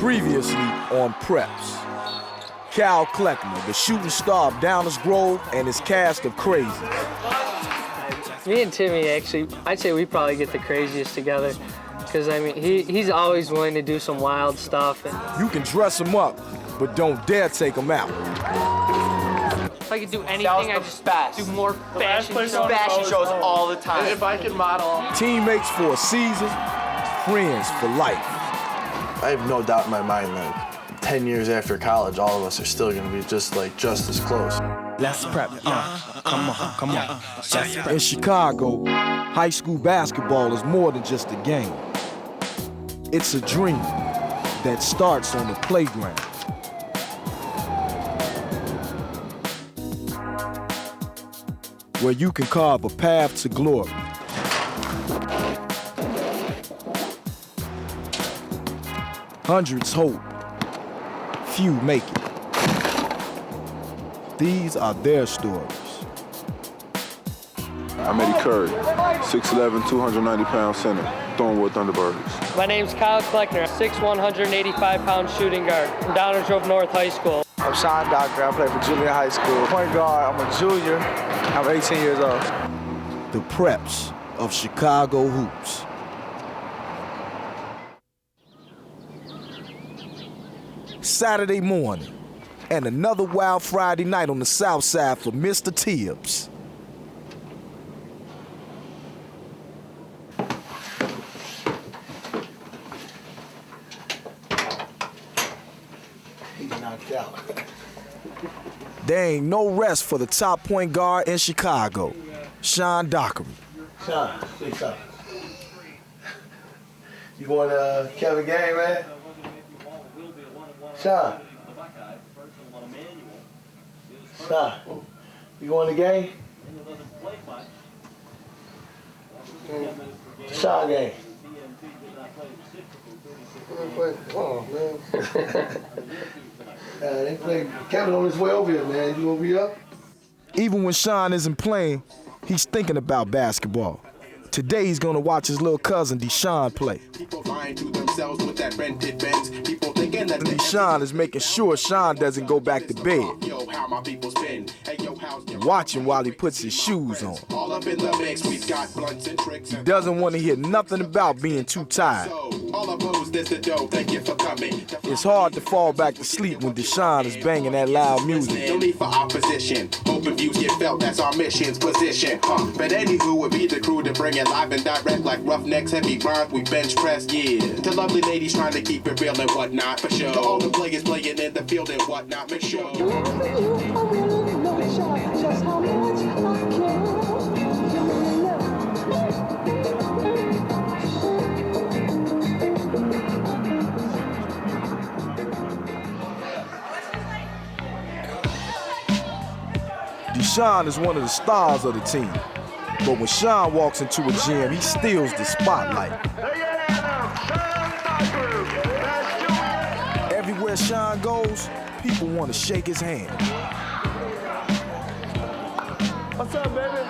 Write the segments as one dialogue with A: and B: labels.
A: Previously on Preps. Cal Kleckner, the shooting star of Downers Grove, and his cast of crazies.
B: Me and Timmy, actually, I'd say we probably get the craziest together. Because, I mean, he's always willing to do some wild stuff.
A: You can dress him up, but don't dare take him out.
B: If I could do anything, I'd just do more fashion
C: shows all the time.
D: If I could model.
A: Teammates for a season, friends for life.
E: I have no doubt in my mind that 10 years after college, all of us are still gonna be just as close.
F: Let's prep. Come on.
A: In Chicago, high school basketball is more than just a game. It's a dream that starts on the playground. Where you can carve a path to glory. Hundreds hope, few make it. These are their stories.
G: I'm Eddie Curry, 6'11", 290-pound center, Thornwood Thunderbirds.
B: My name's Kyle Kleckner, 6'1", 185-pound shooting guard from Downers Grove North High School.
H: I'm Sean Dockery, I play for Julian High School. Point guard, I'm a junior, I'm 18 years old.
A: The Preps of Chicago Hoops. Saturday morning, and another wild Friday night on the South Side for Mr. Tibbs.
H: He's knocked out.
A: There ain't no rest for the top point guard in Chicago, Sean Dockery.
H: Sean, what's up? You going to Kevin game, man? Sean. Sean, you going to game? Sean game. Oh, man. They play Kevin on his way over here, man. You gonna be up?
A: Even when Sean isn't playing, he's thinking about basketball. Today he's gonna watch his little cousin Deshaun play. Deshaun is making sure Sean doesn't go back to bed. Watching while he puts his shoes on. He doesn't want to hear nothing about being too tired. It's hard to fall back to sleep when Deshaun is banging that loud music.
I: No need for opposition. Open views get felt, that's our mission's position. But anywho would be the crew to bring it live and direct like roughnecks, heavy grind, we bench press, yeah. To lovely ladies trying to keep it real and whatnot, for sure. To all the players playing in the field and whatnot, make sure.
A: Deshaun is one of the stars of the team. But when Sean walks into a gym, he steals the spotlight. Everywhere Sean goes, people want to shake his hand.
H: What's up, baby?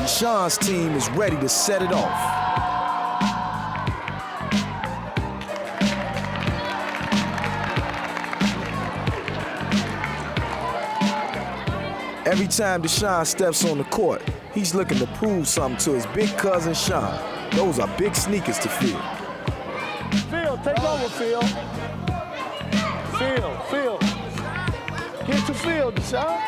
A: Deshaun's team is ready to set it off. Every time Deshaun steps on the court, he's looking to prove something to his big cousin Sean. Those are big sneakers to Phil.
H: Phil, take over, Phil. Phil. Get to Phil, Deshaun.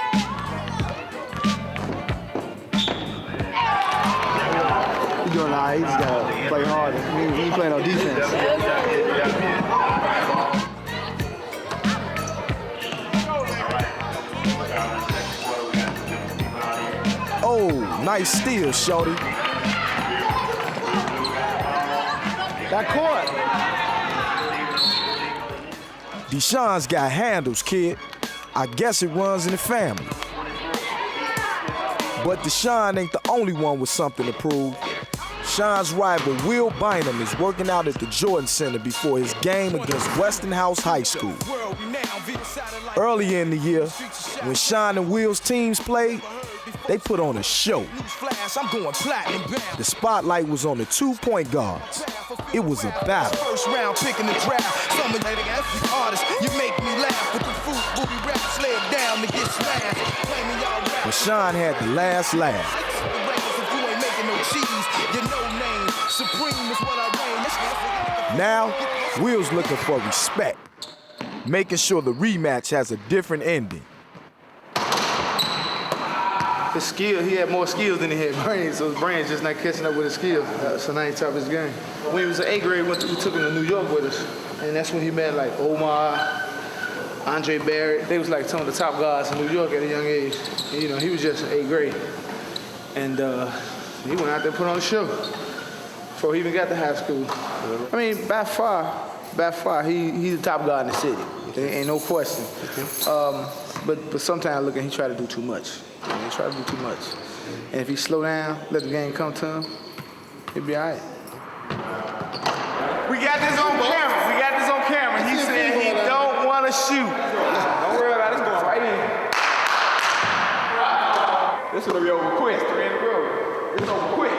H: He's doing all right. He just got to play harder. He ain't playing no defense.
A: Oh, nice steal, shorty.
H: Got caught.
A: Deshaun's got handles, kid. I guess it runs in the family. But Deshaun ain't the only one with something to prove. Sean's rival Will Bynum is working out at the Jordan Center before his game against Westinghouse High School. Earlier in the year, when Sean and Will's teams played, they put on a show. The spotlight was on the 2 point guards. It was a battle.
F: First round picking the draft. Some of the artists, you make me laugh with the fruit booty raps laid down to get smashed.
A: But Sean had the last laugh. Now, Will's looking for respect, making sure the rematch has a different ending.
H: His skill, he had more skills than he had brains, so his brain's just not catching up with his skills. So now he's top of his game. When he was in 8th grade, we took him to New York with us, and that's when he met like Omar, Andre Barrett. They was like some of the top guys in New York at a young age. And, you know, he was just in 8th grade. And he went out there and put on a show before he even got to high school. I mean, by far, he's the top guy in the city. There ain't no question. But sometimes I look at him, he try to do too much. He try to do too much. And if he slow down, let the game come to him, he'll be all right.
C: We got this on camera. He said he don't want to shoot. Don't worry about it. It's going right in. This will be over quick. 3 in a row. It's over quick.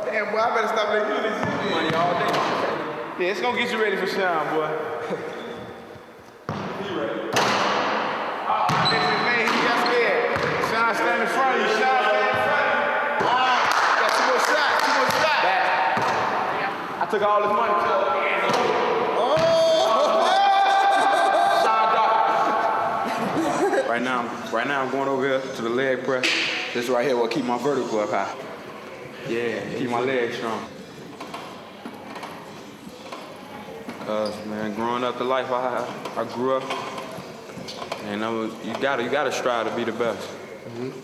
C: Damn, boy, I better stop letting you this money all day. Yeah, it's going to get you ready for Sean, boy. He ready. Man, he got scared. Sean stand in front of you. Sean stand in front of you. Got 2 more shots. I took all his money.
D: Right now I'm going over here to the leg press. This right here will keep my vertical up high. Yeah, keep my legs strong. Cause man, growing up the life I grew up, and you gotta strive to be the best.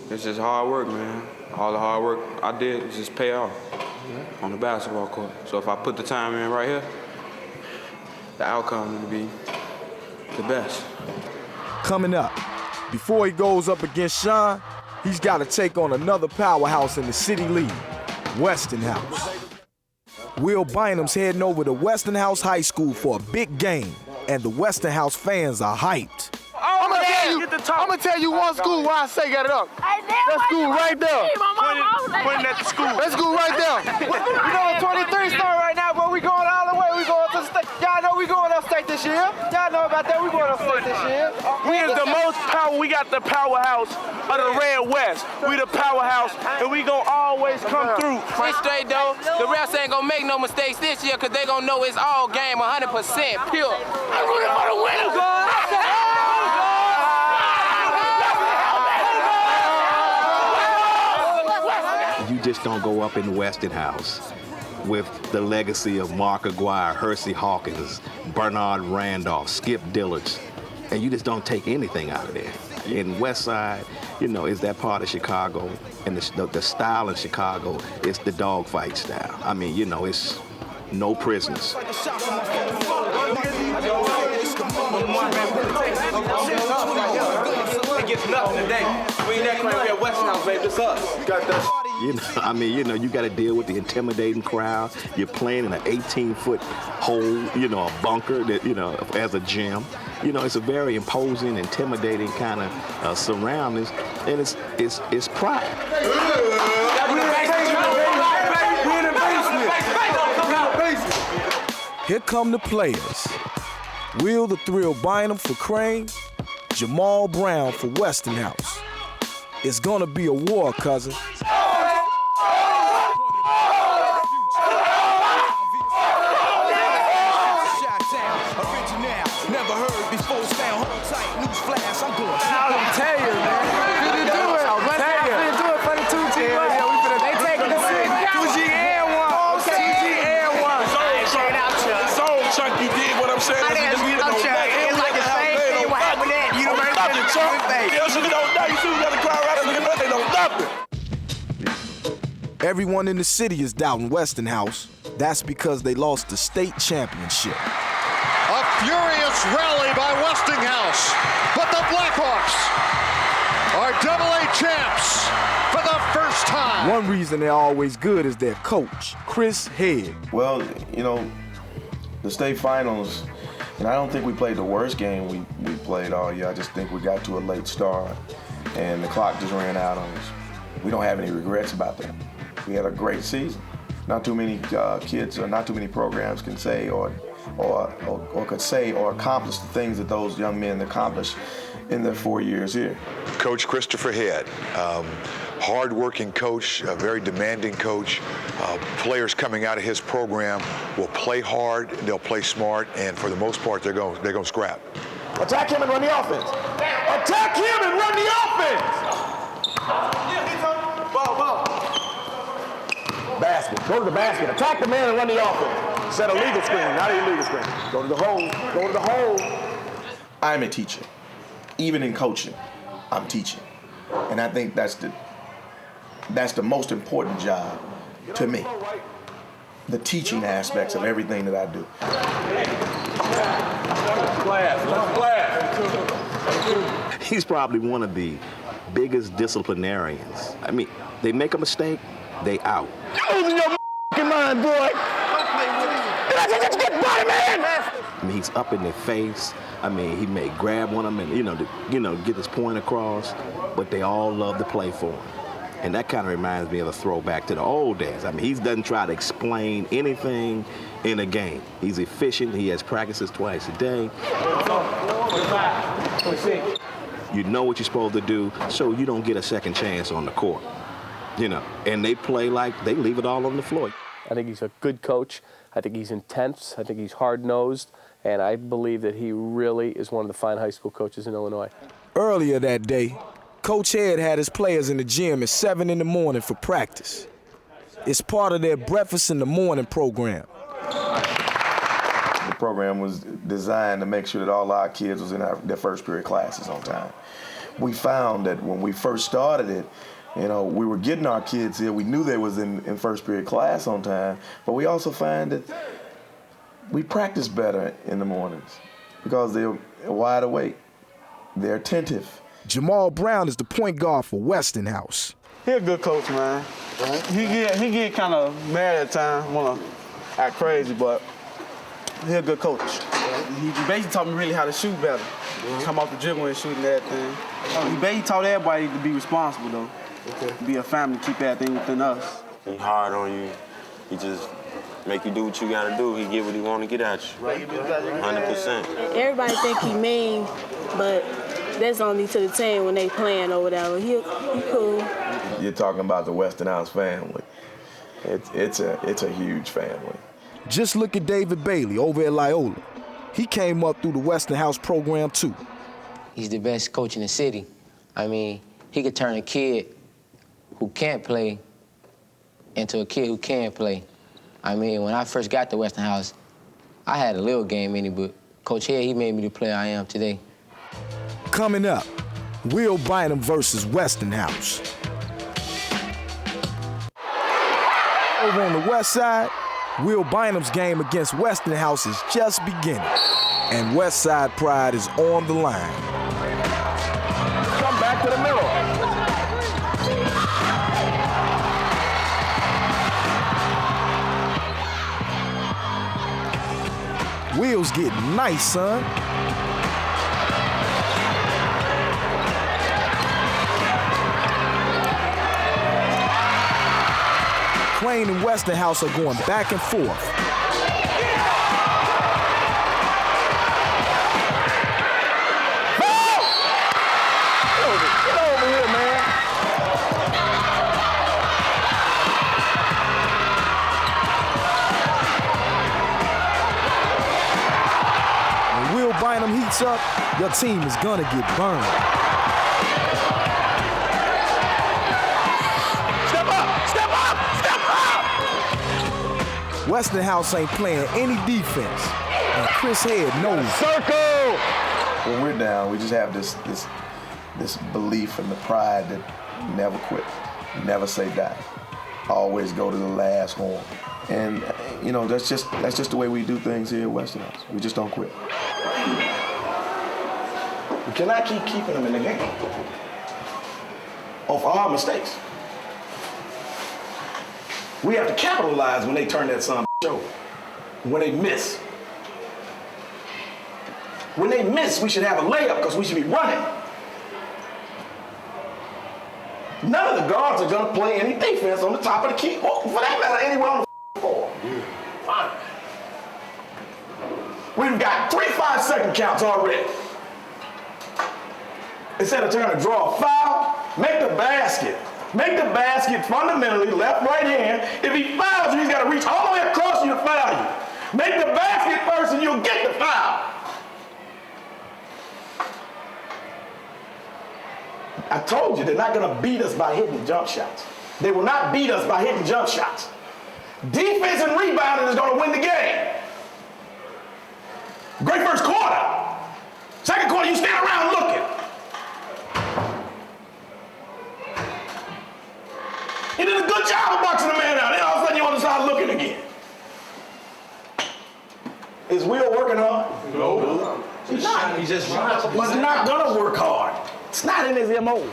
D: It's just hard work, man. All the hard work I did is just pay off on the basketball court. So if I put the time in right here, the outcome will be the best.
A: Coming up, before he goes up against Sean, he's got to take on another powerhouse in the city league, Westinghouse. Will Bynum's heading over to Westinghouse High School for a big game, and the Westinghouse fans are hyped.
H: I'm gonna tell you one school why I say get it up. That school right there.
C: Pointing at the school.
H: That school right there. You know, 23 star right now, but we going all the way. We going to the state. Y'all know we going upstate this year. Y'all know about that. We going upstate this year.
C: We is the most power. We got the powerhouse of the Red West. We the powerhouse, and we gonna always come through.
J: It's straight though. The refs ain't gonna make no mistakes this year because they gonna know it's all game 100% pure. I'm rooting for the winners.
K: You just don't go up in Westinghouse with the legacy of Mark Aguirre, Hersey Hawkins, Bernard Randolph, Skip Dillards, and you just don't take anything out of there. In West Side, you know, is that part of Chicago, and the style in Chicago is the dogfight style. I mean, you know, it's no prisoners.
C: It gets nothing today. We ain't that crazy. We at Westinghouse, baby. It's us. You got that.
K: You know, I mean, you know, you got to deal with the intimidating crowd. You're playing in an 18-foot hole, you know, a bunker that, you know, as a gym. You know, it's a very imposing, intimidating kind of surroundings, and it's pride.
A: Here come the players. Will the Thrill Bynum for Crane, Jamal Brown for Westinghouse. It's gonna be a war, cousin. Everyone in the city is doubting Westinghouse. That's because they lost the state championship.
L: A furious rally by Westinghouse, but the Blackhawks are AA champs for the first time.
A: One reason they're always good is their coach, Chris Head.
M: Well, you know, the state finals, and I don't think we played the worst game we played all year. I just think we got to a late start, and the clock just ran out on us. We don't have any regrets about that. We had a great season. Not too many kids or not too many programs can say or could say or accomplish the things that those young men accomplished in their 4 years here.
N: Coach Christopher Head, hard-working coach, a very demanding coach. Players coming out of his program will play hard, they'll play smart, and for the most part, they're going to scrap.
C: Attack him and run the offense. Attack him and run the offense. Ball. Basket. Go to the basket. Attack the man and run the offense. Set a legal screen, not an illegal screen. Go to the hole. Go to the hole.
M: I'm a teacher. Even in coaching, I'm teaching. And I think that's the most important job to me. The teaching aspects of everything that I do.
K: He's probably one of the biggest disciplinarians. I mean, they make a mistake, they out.
C: You're losing your f***ing mind, boy. Just get by, man.
K: I mean, he's up in their face. I mean, he may grab one of them and, get his point across, but they all love to play for him. And that kind of reminds me of a throwback to the old days. I mean, he doesn't try to explain anything in a game. He's efficient. He has practices twice a day. You know what you're supposed to do, so you don't get a second chance on the court. And they play like they leave it all on the floor.
O: I think he's a good coach. I think he's intense. I think he's hard-nosed. And I believe that he really is one of the fine high school coaches in Illinois.
A: Earlier that day, Coach Head had his players in the gym at 7 in the morning for practice. It's part of their breakfast in the morning program.
M: The program was designed to make sure that all our kids was in their first period classes on time. We found that when we first started it, we were getting our kids here. We knew they was in first period class on time, but we also find that we practice better in the mornings because they're wide awake. They're attentive.
A: Jamal Brown is the point guard for Westinghouse.
H: He's a good coach, man. Right. He get kind of mad at times, want to act crazy, but he's a good coach. Right. He basically taught me really how to shoot better. Come off the dribble and shoot and everything. He basically taught everybody to be responsible, though. Okay. Be a family, keep everything within us.
P: He hard on you. He just make you do what you gotta do. He get what he want to get at you. 100%.
Q: Everybody think he mean, but that's only to the team when they playing or whatever. He cool.
M: You're talking about the Westinghouse family. It's a huge family.
A: Just look at David Bailey over at Loyola. He came up through the Westinghouse program too.
R: He's the best coach in the city. I mean, he could turn a kid who can't play into a kid who can play. I mean, when I first got to Westinghouse, I had a little game in it, but Coach Head, he made me the player I am today.
A: Coming up, Will Bynum versus Westinghouse. Over on the west side, Will Bynum's game against Westinghouse is just beginning, and West Side pride is on the line.
C: Come back to the middle.
A: Will's getting nice, son. Crane and Westinghouse are going back and forth.
C: Get over here, man.
A: When Will Bynum heats up, your team is gonna get burned. Westinghouse ain't playing any defense, and Chris Head knows.
C: Circle!
M: When we're down, we just have this belief and the pride that never quit, never say die, always go to the last horn. And that's just the way we do things here at Westinghouse. We just don't quit.
C: We cannot keep keeping them in the game.
S: off our mistakes. We have to capitalize when they turn that son over. When they miss. When they miss, we should have a layup because we should be running. None of the guards are going to play any defense on the top of the key, or for that matter, anywhere on the floor. Fine. We've got 3 5-second counts already. Instead of trying to draw a foul, make the basket. Make the basket fundamentally left, right hand. If he fouls you, he's got to reach all the way across you to foul you. Make the basket first and you'll get the foul. I told you they're not going to beat us by hitting jump shots. They will not beat us by hitting jump shots. Defense and rebounding is going to win the game. Great first quarter. Second quarter, you stand around looking. You did a good job of boxing the man out. Then all of a sudden you want to start looking again. Is Will working hard? No. He's not. He's just He's not going to work hard. It's not in his MO.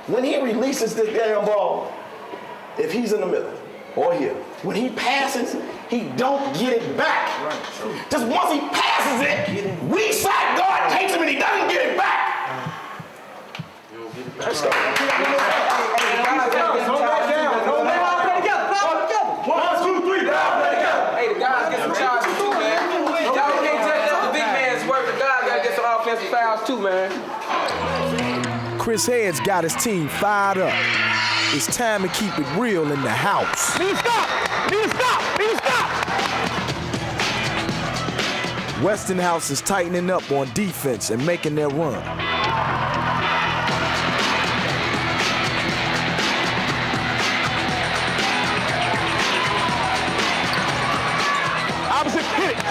S: When he releases this damn ball, if he's in the middle or here, when he passes, he don't get it back. Just once he passes it, weak side guard takes him and he doesn't get it back. Let's go.
J: Hey, the guys get some charges too, man. Y'all can't tell the big man's work. The guys gotta get some offensive fouls too, man.
A: Chris Head's got his team fired up. It's time to keep it real in the house.
C: Need to stop! Need to stop! Need to stop!
A: Westinghouse is tightening up on defense and making their run.
C: Opposite, hit it!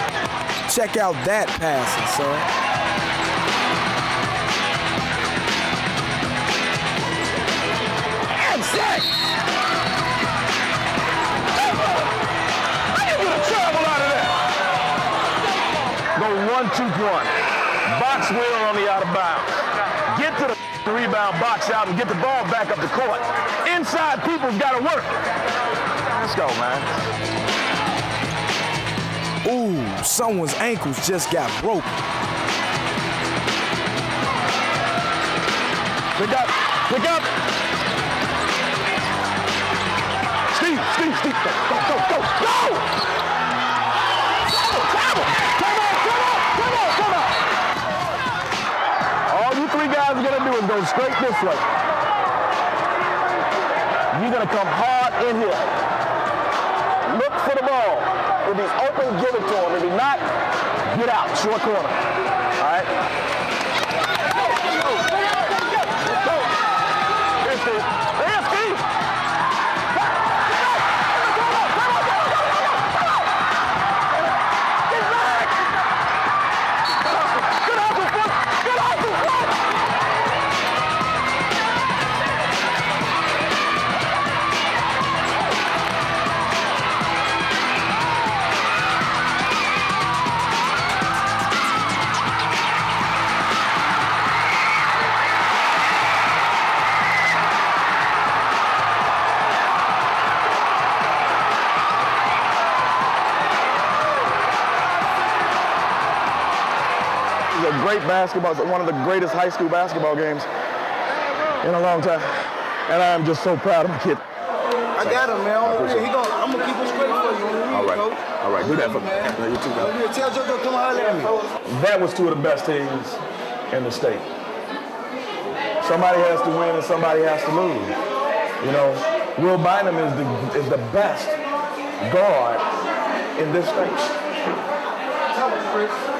A: Check out that passing, son.
C: Set! How you gonna travel out of that? Go 1-2-1. Box Will on the out of bounds. Get to the rebound, box out, and get the ball back up the court. Inside people's gotta work. Let's go, man.
A: Ooh, someone's ankles just got broken.
C: Pick up, pick up. Steve, go, go, go, go, go! Come on! All you 3 guys are gonna do is go straight this way. You're gonna come hard in here. Look for the ball. If he's open, give it to him. If he's not, get out, short corner. All right? Go. Here's Steve. Here's Steve. Great basketball. It's one of the greatest high school basketball games in a long time. And I'm just so proud of my kid.
H: I got him, man. I'm going to keep it straight for you.
C: All right.
H: Coach.
C: All right. Do that for me. You too, man.
H: Tell JoJo to come holler at me.
C: That was 2 of the best teams in the state. Somebody has to win and somebody has to lose. You know, Will Bynum is the best guard in this state.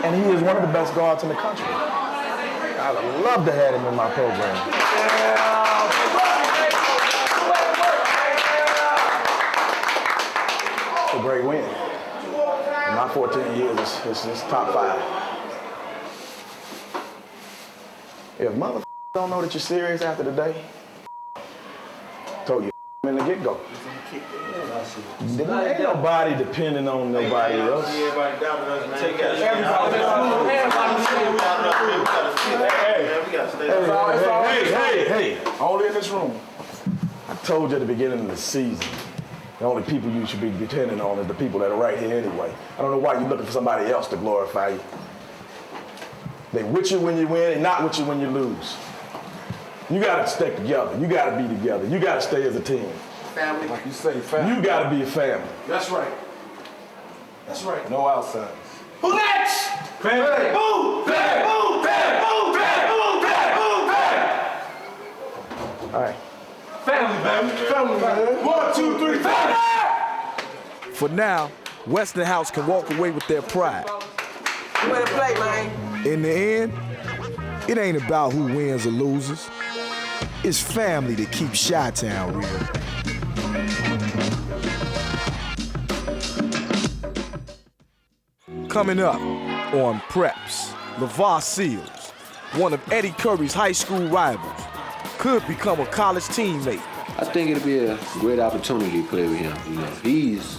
C: And he is one of the best guards in the country. I'd love to have him in my program. It's a great win. In my 14 years, it's top 5. If motherfuckers don't know that you're serious after the day, told you in the get-go. Ain't nobody depending on nobody else.
S: Everybody doubted us, man.
C: Hey, only in this room. I told you at the beginning of the season, the only people you should be depending on is the people that are right here anyway. I don't know why you're looking for somebody else to glorify you. They with you when you win and not with you when you lose. You gotta stick together. You gotta be together. You gotta stay as a team.
S: Family.
C: Like you say, family. You gotta be a family.
S: That's right. That's right.
C: No outsiders.
S: Who next?
C: Family.
S: Who? Family. Who? Family. Who? Family. Who? Family. Who? Family.
C: All right.
S: Family, baby. Family, baby. 1, 2, 3, family.
A: For now, Westinghouse can walk away with their pride.
J: You wanna play, man?
A: In the end, it ain't about who wins or loses. It's family that keeps Chi-Town real. Coming up on Preps, LeVar Seals, one of Eddie Curry's high school rivals, could become a college teammate.
T: I think it'll be a great opportunity to play with him. He's,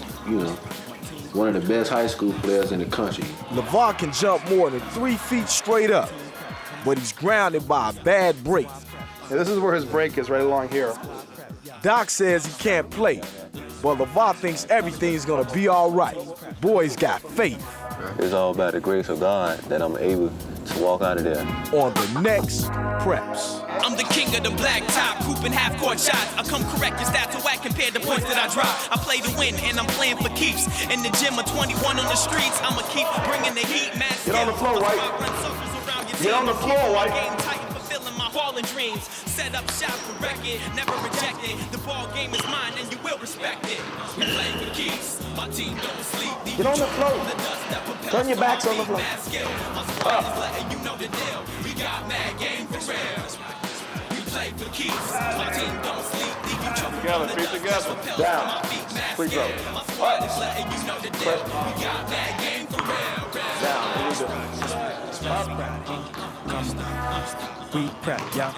T: one of the best high school players in the country.
A: LeVar can jump more than 3 feet straight up, but he's grounded by a bad break.
U: Yeah, this is where his break is, right along here.
A: Doc says he can't play, but LeVar thinks everything's gonna be all right. Boy's got faith.
T: It's all about the grace of God that I'm able to walk out of there.
A: On the next Preps.
V: I'm the king of the black top, hooping half-court shots. I come correct, your stats are whack compared to points that I drop. I play to win, and I'm playing for keeps. In the gym, a 21 on the streets. I'ma keep bringing the heat, man.
S: Get on the floor, White. Get on the floor, White.
V: Balling dreams, set up shop for record, never rejected. The ball game is mine and you will respect it. We play for keeps, my team don't sleep.
S: Get on the floor. Turn your backs on the floor.
V: My letting you know the deal. We got mad game for real. We play for keeps, my team don't sleep.
S: Together, feet together. Down. Free throw.
V: What? Letting you know the deal. We got mad game for real.
S: Down.
W: We prep, y'all.